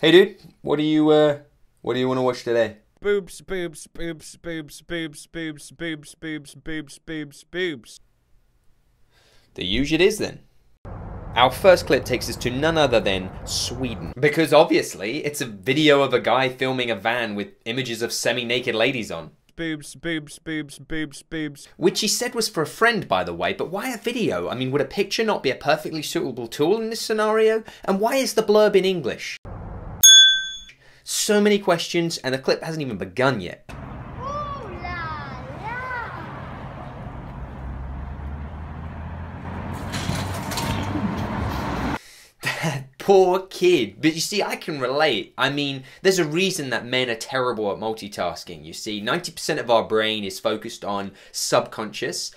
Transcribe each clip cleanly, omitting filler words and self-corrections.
Hey dude, what do you want to watch today? Boobs, boobs, boobs, boobs, boobs, boobs, boobs, boobs, boobs, boobs, boobs. The huge it is then. Our first clip takes us to none other than Sweden. Because obviously, it's a video of a guy filming a van with images of semi-naked ladies on. Boobs, boobs, boobs, boobs, boobs. Which he said was for a friend, by the way, but why a video? I mean, would a picture not be a perfectly suitable tool in this scenario? And why is the blurb in English? So many questions, and the clip hasn't even begun yet. That poor kid. But you see, I can relate. I mean, there's a reason that men are terrible at multitasking. You see, 90% of our brain is focused on subconscious.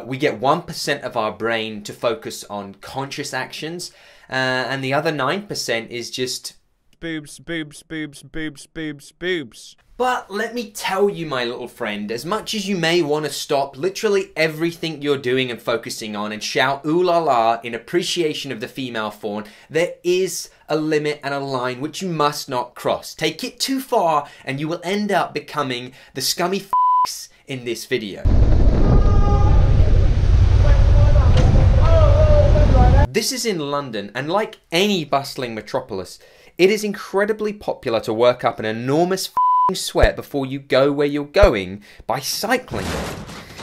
We get 1% of our brain to focus on conscious actions. And the other 9% is just boobs, boobs, boobs, boobs, boobs, boobs. But let me tell you, my little friend, as much as you may want to stop literally everything you're doing and focusing on and shout ooh la la in appreciation of the female fawn, there is a limit and a line which you must not cross. Take it too far and you will end up becoming the scummy f***s in this video. This is in London, and like any bustling metropolis, it is incredibly popular to work up an enormous f***ing sweat before you go where you're going by cycling.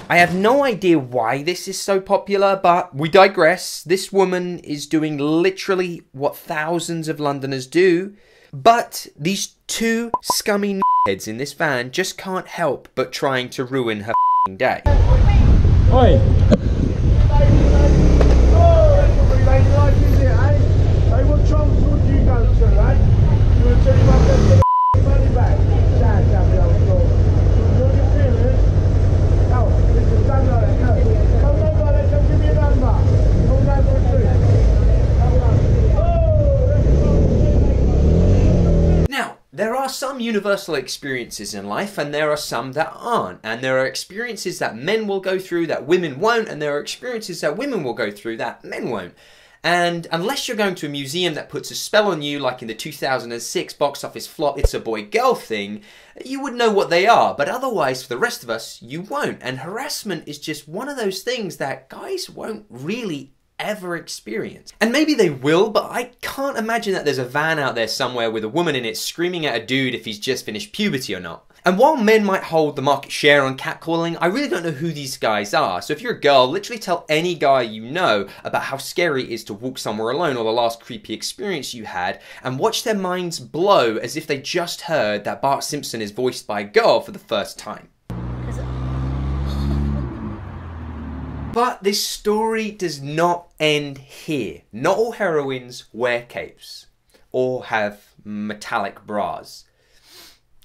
I have no idea why this is so popular, but we digress. This woman is doing literally what thousands of Londoners do, but these two scummy heads in this van just can't help but trying to ruin her f***ing day. Oi! There are some universal experiences in life and there are some that aren't. And there are experiences that men will go through that women won't, and there are experiences that women will go through that men won't. And unless you're going to a museum that puts a spell on you, like in the 2006 box office flop It's a Boy Girl thing, you would know what they are. But otherwise, for the rest of us, you won't. And harassment is just one of those things that guys won't really ever experience. And maybe they will, but I can't imagine that there's a van out there somewhere with a woman in it screaming at a dude if he's just finished puberty or not. And while men might hold the market share on catcalling, I really don't know who these guys are. So if you're a girl, literally tell any guy you know about how scary it is to walk somewhere alone or the last creepy experience you had, and watch their minds blow as if they just heard that Bart Simpson is voiced by a girl for the first time. But this story does not end here. Not all heroines wear capes or have metallic bras.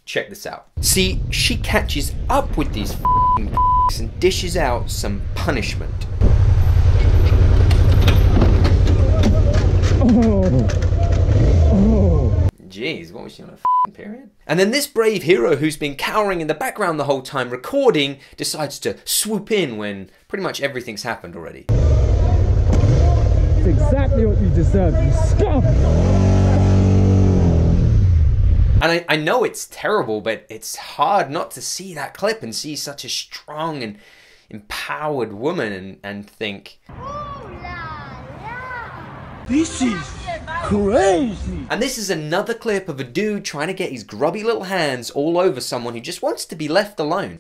Check this out. See, she catches up with these f***ing and dishes out some punishment. Jeez, what was she on a f***ing period? And then this brave hero who's been cowering in the background the whole time recording decides to swoop in when pretty much everything's happened already. It's exactly what you deserve, you scum! And I know it's terrible, but it's hard not to see that clip and see such a strong and empowered woman and think, this is crazy! And this is another clip of a dude trying to get his grubby little hands all over someone who just wants to be left alone.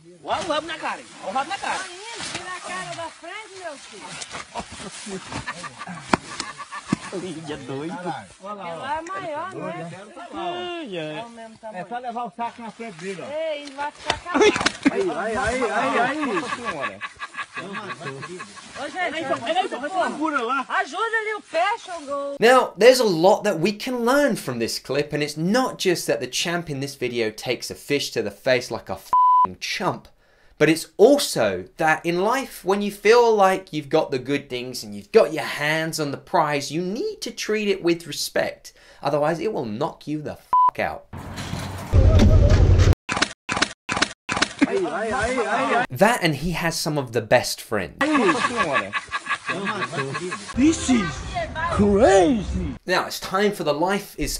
Now, there's a lot that we can learn from this clip, and it's not just that the champ in this video takes a fish to the face like a f***ing chump, but it's also that in life, when you feel like you've got the good things and you've got your hands on the prize, you need to treat it with respect. Otherwise, it will knock you the f*** out. That, and he has some of the best friends. This is crazy. Now it's time for the Life is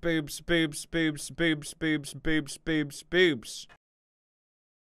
boobs, boobs, boobs, boobs, boobs, boobs, boobs, boobs.